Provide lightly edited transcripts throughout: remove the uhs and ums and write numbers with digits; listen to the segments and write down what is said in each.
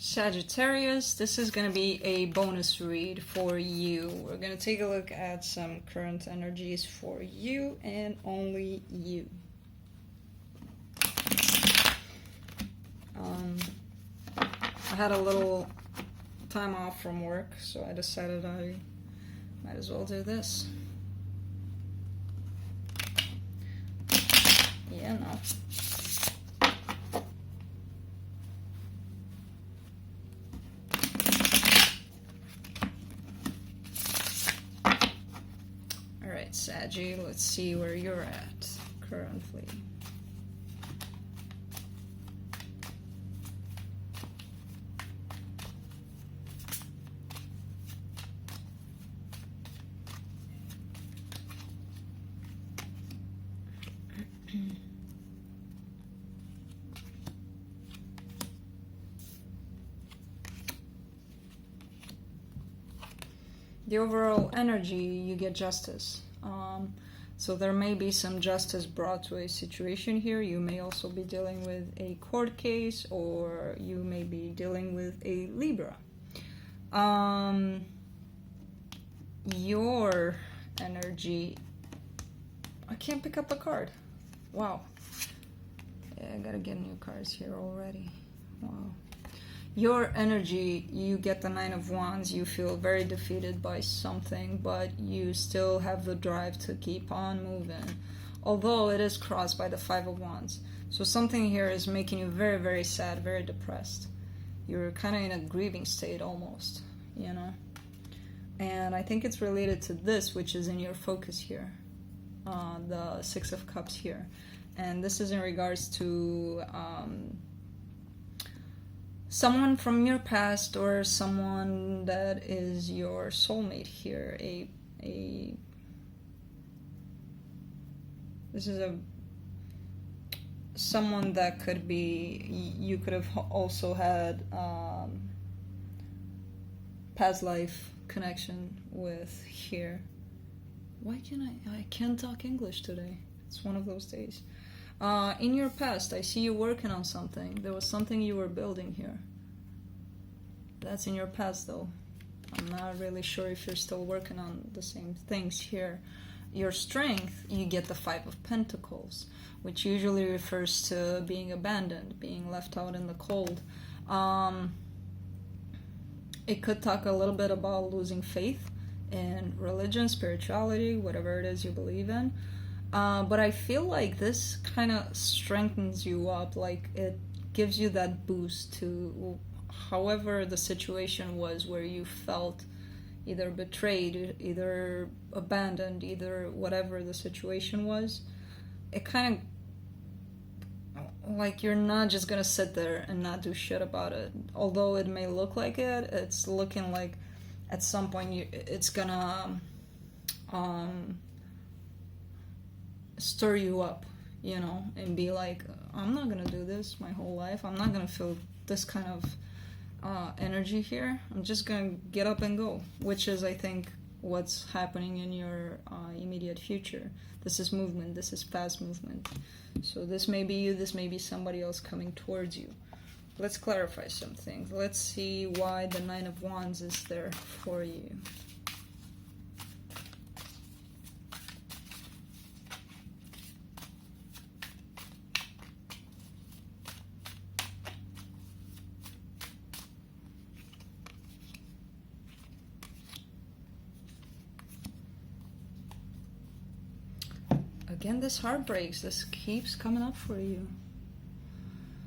Sagittarius, this is going to be a bonus read for you. We're going to take a look at some current energies for you and only you. I had a little time off from work, so I decided I might as well do this. Yeah, no. Alright, Saggy, let's see where you're at currently. The overall energy, you get justice. So there may be some justice brought to a situation here. You may also be dealing with a court case, or you may be dealing with a Libra. Your energy... I can't pick up a card. Wow. Yeah, I gotta get new cards here already. Wow. Your energy, you get the Nine of Wands, you feel very defeated by something, but you still have the drive to keep on moving, although it is crossed by the Five of Wands. So something here is making you very, very sad, very depressed. You're kind of in a grieving state almost, you know? And I think it's related to this, which is in your focus here, the Six of Cups here. And this is in regards to... someone from your past, or someone that is your soulmate here. This is someone that could be, you could have also had past life connection with here. Why can't I can't talk English today. It's one of those days. In your past, I see you working on something. There was something you were building here. That's in your past, though. I'm not really sure if you're still working on the same things here. Your strength, you get the Five of Pentacles, which usually refers to being abandoned, being left out in the cold. It could talk a little bit about losing faith in religion, spirituality, whatever it is you believe in. But I feel like this kind of strengthens you up, like it gives you that boost to however the situation was where you felt either betrayed, either abandoned, either whatever the situation was. It kind of, like, you're not just gonna sit there and not do shit about it. Although it may look like it, it's looking like at some point it's gonna stir you up, you know, and be like, I'm not gonna do this my whole life. I'm not gonna feel this kind of energy here. I'm just gonna get up and go, which is, I think, what's happening in your immediate future. This is movement. This is fast movement. So this may be you. This may be somebody else coming towards you. Let's clarify some things. Let's see why the Nine of Wands is there for you. Again, this heartbreaks. This keeps coming up for you.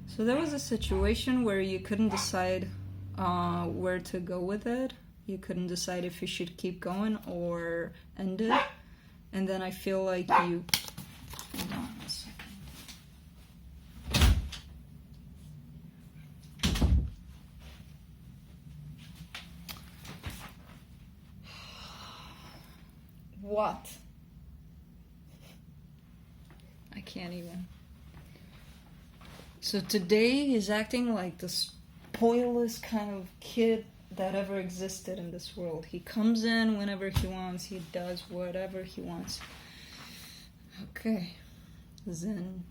So there was a situation where you couldn't decide where to go with it. You couldn't decide if you should keep going or end it. And then I feel like you... Hold on a second. What? I can't even. So today he's acting like the spoilest kind of kid that ever existed in this world. He comes in whenever he wants. He does whatever he wants. Okay. Zen.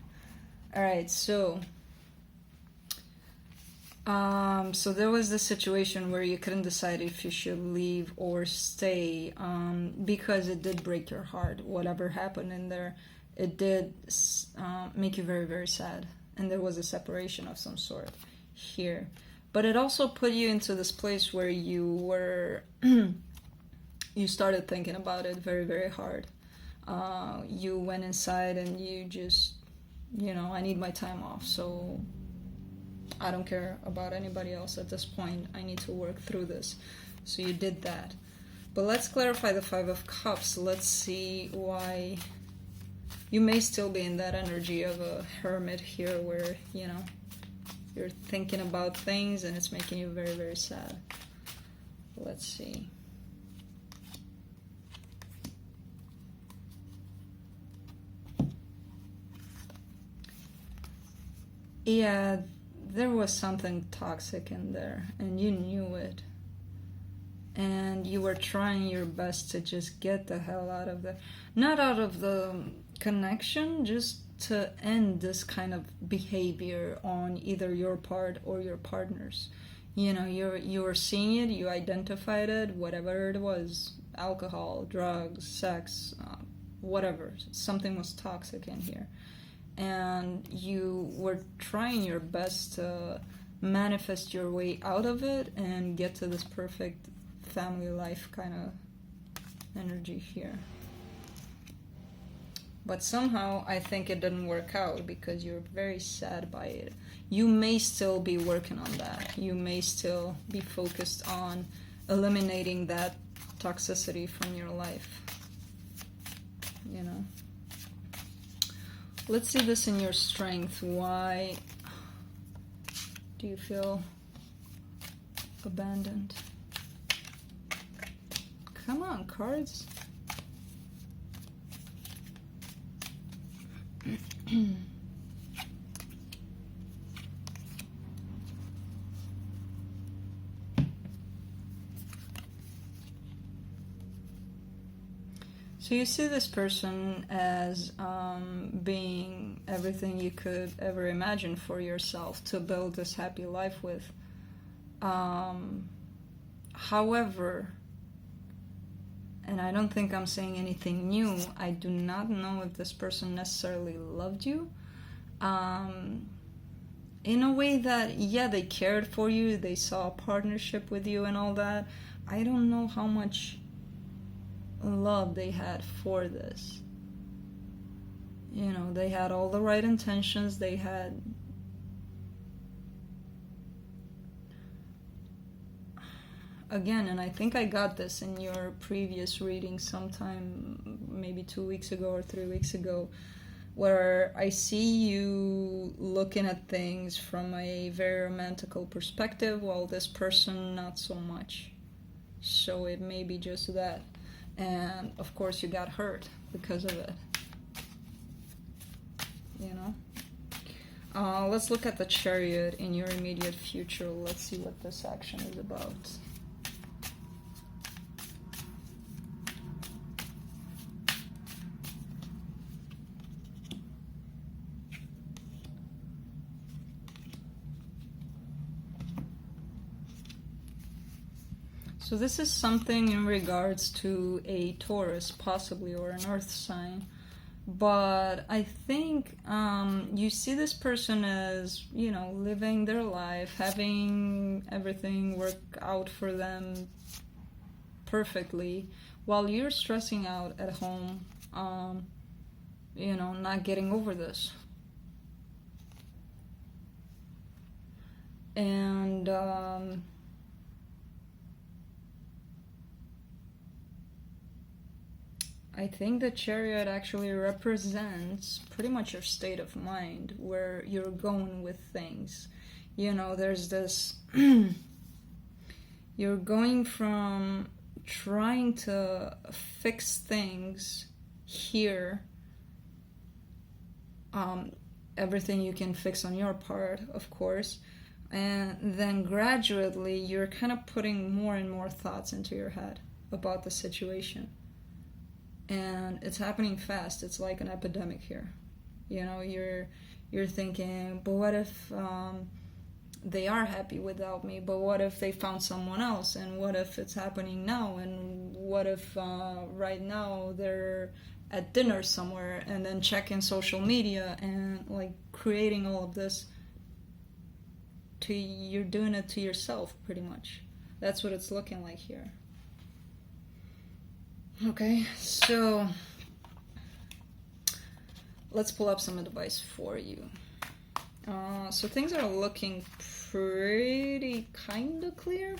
Alright, so So there was this situation where you couldn't decide if you should leave or stay, because it did break your heart. Whatever happened in there, it did make you very, very sad. And there was a separation of some sort here. But it also put you into this place where you were, you started thinking about it very, very hard. You went inside and you just, I need my time off. So I don't care about anybody else at this point. I need to work through this. So you did that. But let's clarify the Five of Cups. Let's see why you may still be in that energy of a hermit here where, you're thinking about things and it's making you very, very sad. Let's see. Yeah, there was something toxic in there and you knew it. And you were trying your best to just get the hell out of there. Not out of the connection, just to end this kind of behavior on either your part or your partner's. You were seeing it, you identified it, whatever it was, alcohol, drugs, sex, whatever. Something was toxic in here. And you were trying your best to manifest your way out of it and get to this perfect family life kind of energy here. But somehow I think it didn't work out because you're very sad by it. You may still be working on that. You may still be focused on eliminating that toxicity from your life. Let's see this in your strength. Why do you feel abandoned? Come on, cards. So you see this person as being everything you could ever imagine for yourself to build this happy life with. However, and I don't think I'm saying anything new, I do not know if this person necessarily loved you. In a way that, yeah, they cared for you, they saw a partnership with you and all that. I don't know how much love they had for this. They had all the right intentions. They had again, and I think I got this in your previous reading sometime maybe 2 weeks ago or 3 weeks ago, where I see you looking at things from a very romantical perspective, while this person not so much. So it may be just that. And of course you got hurt because of it. Let's look at the Chariot in your immediate future. Let's see what this action is about. So this is something in regards to a Taurus, possibly, or an earth sign. But I think you see this person as, living their life, having everything work out for them perfectly, while you're stressing out at home, not getting over this. And I think the Chariot actually represents pretty much your state of mind, where you're going with things. There's this, you're going from trying to fix things here, everything you can fix on your part, of course, and then gradually you're kind of putting more and more thoughts into your head about the situation. And it's happening fast. It's like an epidemic here. You're thinking, but what if they are happy without me, but what if they found someone else? And what if it's happening now? And what if right now they're at dinner somewhere and then checking social media and like creating all of this you're doing it to yourself pretty much. That's what it's looking like here. Okay, so let's pull up some advice for you. So things are looking pretty kind of clear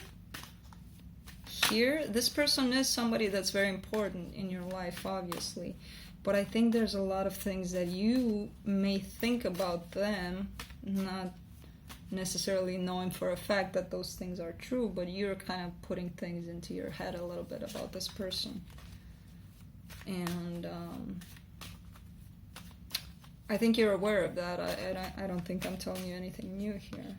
here. This person is somebody that's very important in your life, obviously, but I think there's a lot of things that you may think about them, not necessarily knowing for a fact that those things are true, but you're kind of putting things into your head a little bit about this person. And I think you're aware of that. I don't think I'm telling you anything new here.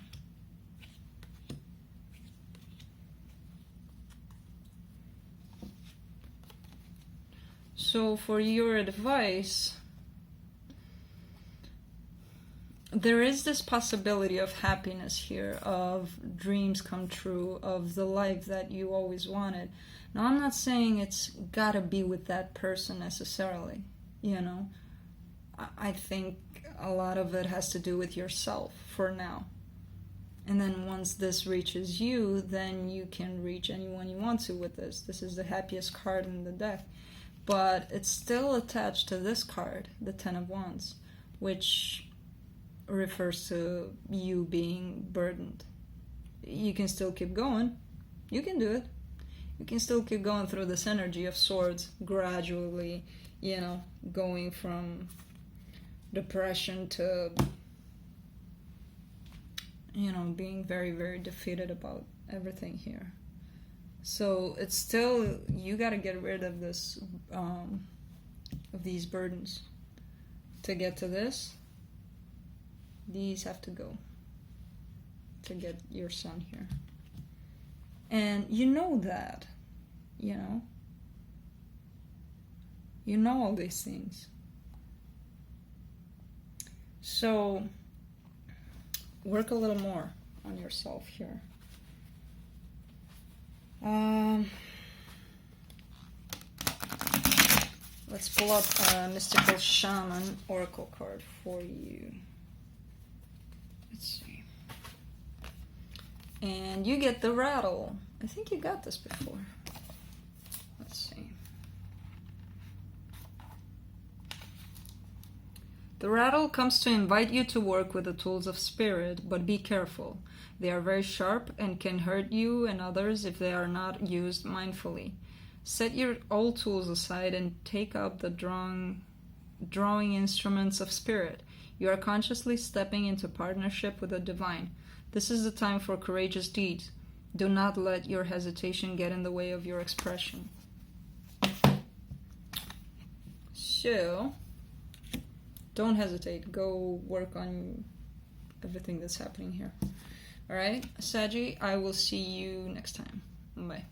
So for your advice, there is this possibility of happiness here, of dreams come true, of the life that you always wanted. Now, I'm not saying it's gotta be with that person necessarily, you know. I think a lot of it has to do with yourself for now. And then once this reaches you, then you can reach anyone you want to with this. This is the happiest card in the deck. But it's still attached to this card, the Ten of Wands, which refers to you being burdened. You can still keep going. You can do it. You can still keep going through this energy of swords, gradually, you know, going from depression to, you know, being very, very defeated about everything here. So it's still, you got to get rid of this, of these burdens. To get to this, these have to go to get your sun here. And you know that, you know all these things. So work a little more on yourself here. Let's pull up a Mystical Shaman Oracle card for you. Let's see. And you get the rattle. I think you got this before. Let's see. The rattle comes to invite you to work with the tools of spirit, but be careful. They are very sharp and can hurt you and others if they are not used mindfully. Set your old tools aside and take up the drawing instruments of spirit. You are consciously stepping into partnership with the divine. This is the time for courageous deeds. Do not let your hesitation get in the way of your expression. So, don't hesitate. Go work on everything that's happening here. Alright, Saggy, I will see you next time. Bye.